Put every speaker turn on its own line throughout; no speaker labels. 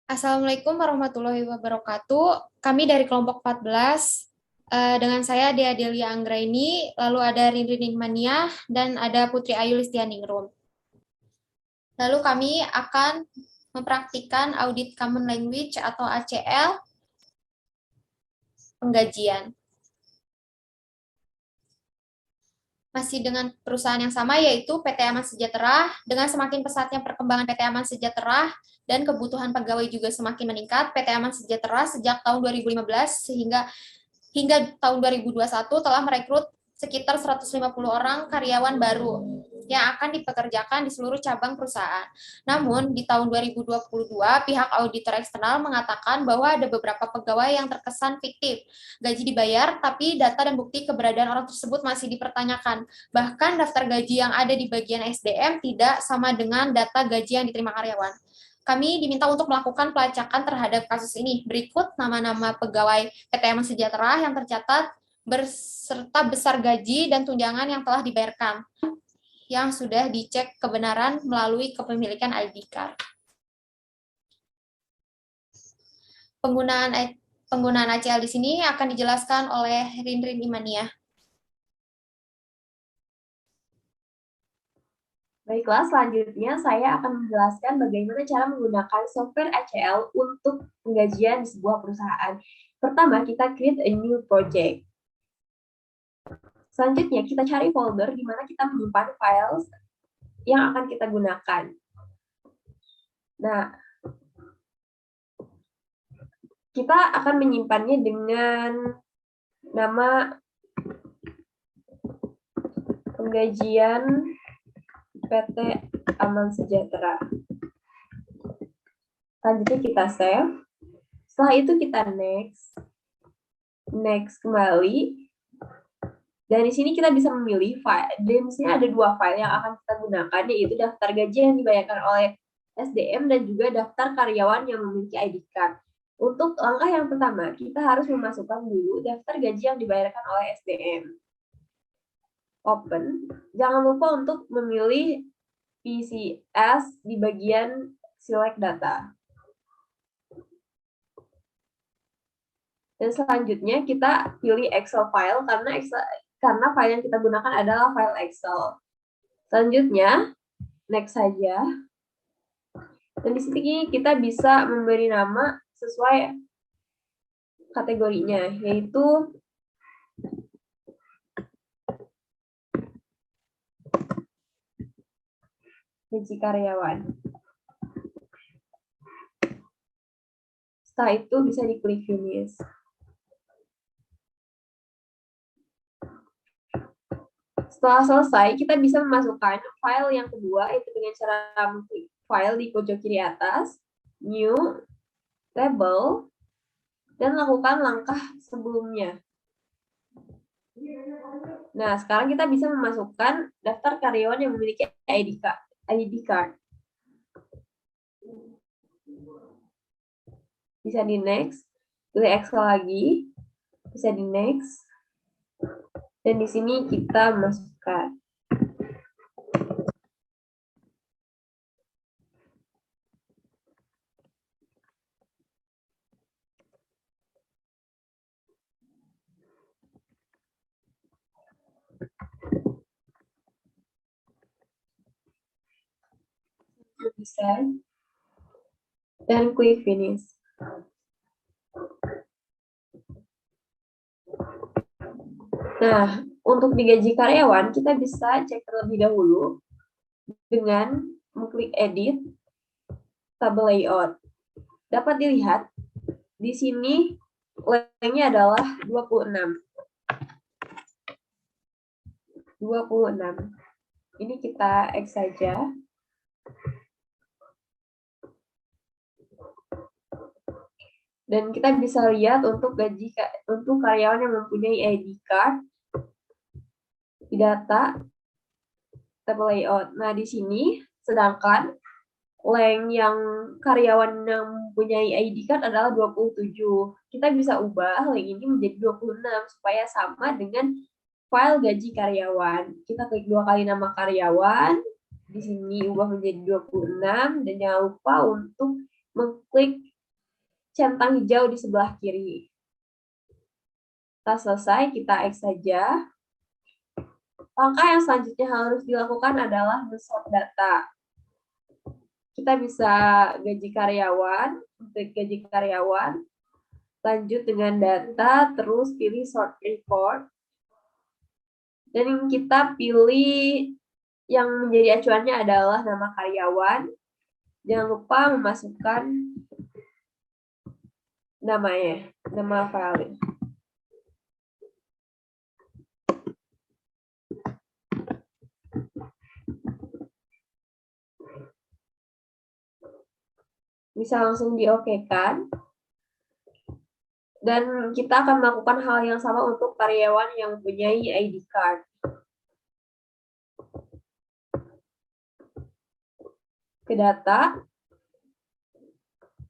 Assalamualaikum warahmatullahi wabarakatuh. Kami dari kelompok 14, dengan saya Dea Delia Anggraini, lalu ada Rinrin Mania, dan ada Putri Ayu Listianingrum. Lalu kami akan mempraktikkan audit Common Language atau ACL penggajian. Masih dengan perusahaan yang sama, yaitu PT Aman Sejahtera. Dengan semakin pesatnya perkembangan PT Aman Sejahtera dan kebutuhan pegawai juga semakin meningkat, PT Aman Sejahtera sejak tahun 2015 hingga tahun 2021 telah merekrut sekitar 150 orang karyawan baru yang akan dipekerjakan di seluruh cabang perusahaan. Namun, di tahun 2022, pihak auditor eksternal mengatakan bahwa ada beberapa pegawai yang terkesan fiktif. Gaji dibayar, tapi data dan bukti keberadaan orang tersebut masih dipertanyakan. Bahkan daftar gaji yang ada di bagian SDM tidak sama dengan data gaji yang diterima karyawan. Kami diminta untuk melakukan pelacakan terhadap kasus ini. Berikut nama-nama pegawai PT Aman Sejahtera yang tercatat berserta besar gaji dan tunjangan yang telah dibayarkan, yang sudah dicek kebenaran melalui kepemilikan ID card. Penggunaan ACL di sini akan dijelaskan oleh Rinrin Imania.
Baiklah, selanjutnya saya akan menjelaskan bagaimana cara menggunakan software ACL untuk penggajian di sebuah perusahaan. Pertama, kita create a new project. Selanjutnya, kita cari folder di mana kita menyimpan files yang akan kita gunakan. Nah, kita akan menyimpannya dengan nama penggajian PT Aman Sejahtera. Selanjutnya kita save. Setelah itu kita next kembali. Dan di sini kita bisa memilih file. Dan di sini ada dua file yang akan kita gunakan, yaitu daftar gaji yang dibayarkan oleh SDM dan juga daftar karyawan yang memiliki ID card. Untuk langkah yang pertama, kita harus memasukkan dulu daftar gaji yang dibayarkan oleh SDM. Open. Jangan lupa untuk memilih PCS di bagian select data. Dan selanjutnya kita pilih Excel file karena file yang kita gunakan adalah file Excel. Selanjutnya, next saja. Dan di sini kita bisa memberi nama sesuai kategorinya, yaitu gaji karyawan. Setelah itu bisa diklik finish. Setelah selesai, kita bisa memasukkan file yang kedua, itu dengan cara mengklik file di pojok kiri atas, new, label, dan lakukan langkah sebelumnya. Nah, sekarang kita bisa memasukkan daftar karyawan yang memiliki ID card. Bisa di next, pilih Excel lagi, bisa di next, dan di sini kita masukkan. Bisa, dan klik finish. Nah, untuk digaji karyawan, kita bisa cek terlebih dahulu dengan mengklik edit, tabel layout. Dapat dilihat, di sini lengnya adalah 26. Ini kita X saja. Dan kita bisa lihat untuk karyawan yang mempunyai ID card di data tabel layout. Nah, di sini sedangkan length yang karyawan yang mempunyai ID card adalah 27. Kita bisa ubah length ini menjadi 26 supaya sama dengan file gaji karyawan. Kita klik dua kali nama karyawan. Di sini ubah menjadi 26 dan jangan lupa untuk mengklik centang hijau di sebelah kiri. Setelah selesai, kita X saja. Langkah yang selanjutnya harus dilakukan adalah men-sort data. Kita bisa gaji karyawan, untuk gaji karyawan, lanjut dengan data, terus pilih sort report. Dan kita pilih yang menjadi acuannya adalah nama karyawan. Jangan lupa memasukkan namanya, nama file. Bisa langsung di-OK-kan. Dan kita akan melakukan hal yang sama untuk karyawan yang mempunyai ID card. Ke data,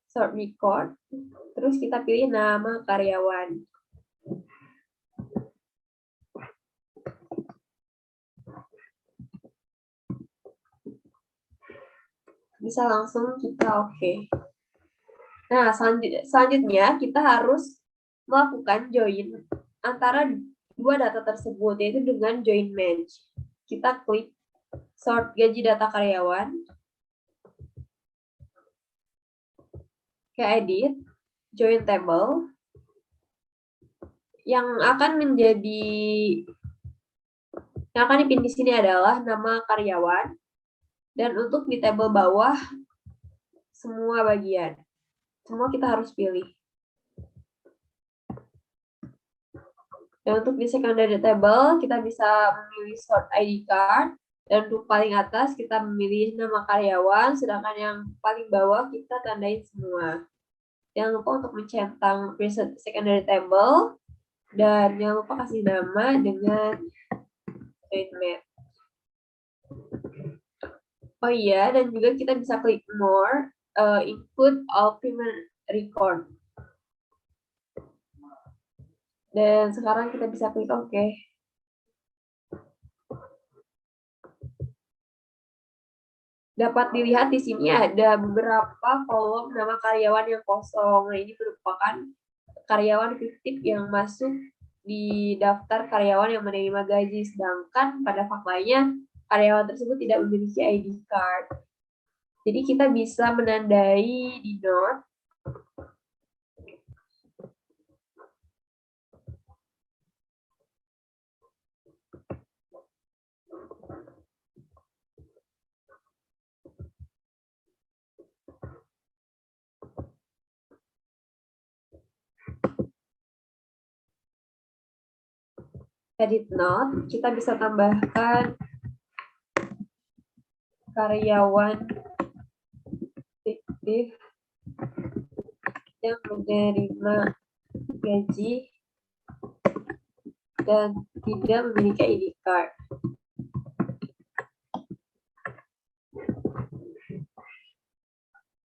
sort record, terus kita pilih nama karyawan. Bisa langsung kita OK. Nah, selanjutnya kita harus melakukan join antara dua data tersebut, yaitu dengan join match. Kita klik sort gaji data karyawan, ke edit, join table, yang akan dipilih di sini adalah nama karyawan, dan untuk di tabel bawah semua bagian. Semua kita harus pilih. Dan untuk di secondary table, kita bisa memilih sort ID card. Dan untuk paling atas, kita memilih nama karyawan. Sedangkan yang paling bawah, kita tandain semua. Jangan lupa untuk mencentang secondary table. Dan jangan lupa kasih nama dengan treatment. Oh iya, dan juga kita bisa klik more, include all primary record. Dan sekarang kita bisa klik OK. Dapat dilihat di sini ada beberapa kolom nama karyawan yang kosong. Nah, ini merupakan karyawan fiktif yang masuk di daftar karyawan yang menerima gaji. Sedangkan pada faktanya, karyawan tersebut tidak memiliki ID card. Jadi kita bisa menandai di note. Edit note, kita bisa tambahkan karyawan fiktif yang menerima gaji dan tidak memiliki ID card.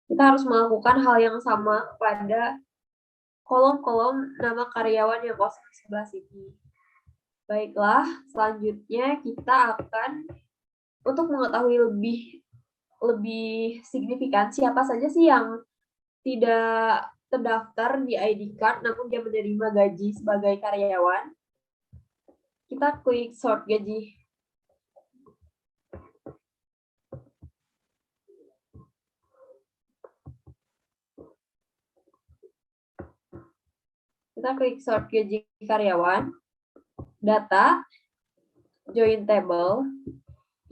Kita harus melakukan hal yang sama pada kolom-kolom nama karyawan yang kosong di sebelah sini. Baiklah, selanjutnya kita akan untuk mengetahui lebih signifikan siapa saja sih yang tidak terdaftar di ID card namun dia menerima gaji sebagai karyawan. Kita klik sort gaji. Kita klik sort gaji karyawan, data, join table.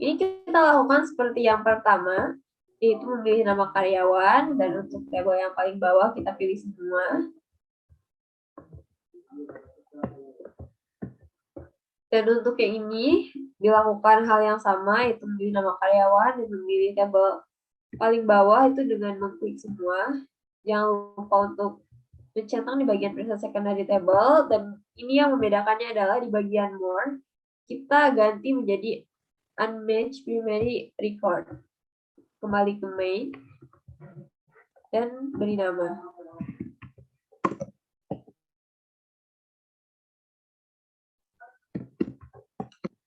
Ini kita lakukan seperti yang pertama, yaitu memilih nama karyawan, dan untuk tabel yang paling bawah kita pilih semua. Dan untuk yang ini, dilakukan hal yang sama, yaitu memilih nama karyawan, dan memilih tabel paling bawah itu dengan mengklik semua. Jangan lupa untuk mencentang di bagian present secondary table, dan ini yang membedakannya adalah di bagian more, kita ganti menjadi unmatched primary record. Kembali ke main dan beri nama.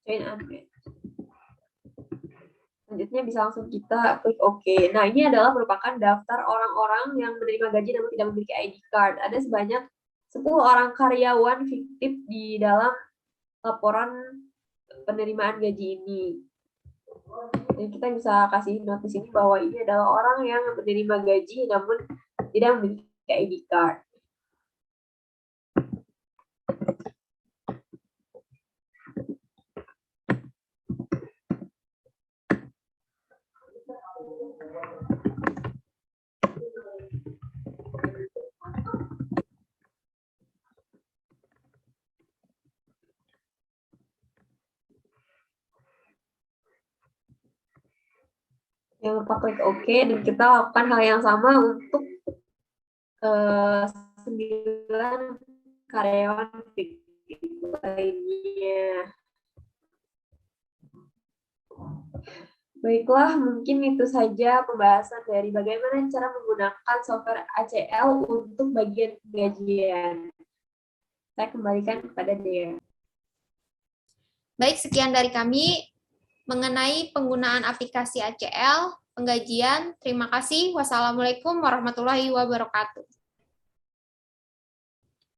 Join unmatched. Selanjutnya bisa langsung kita klik OK. Nah, ini adalah merupakan daftar orang-orang yang menerima gaji namun tidak memiliki ID card. Ada sebanyak 10 orang karyawan fiktif di dalam laporan penerimaan gaji ini. Jadi kita bisa kasih notis ini bahwa ini adalah orang yang menerima gaji namun tidak memiliki ID card. Jangan lupa klik OK dan kita lakukan hal yang sama untuk 9 karyawan fiktif lainnya. Baiklah, mungkin itu saja pembahasan dari bagaimana cara menggunakan software ACL untuk bagian gajian. Saya kembalikan kepada Dea.
Baik, sekian dari kami mengenai penggunaan aplikasi ACL, penggajian. Terima kasih. Wassalamualaikum warahmatullahi wabarakatuh.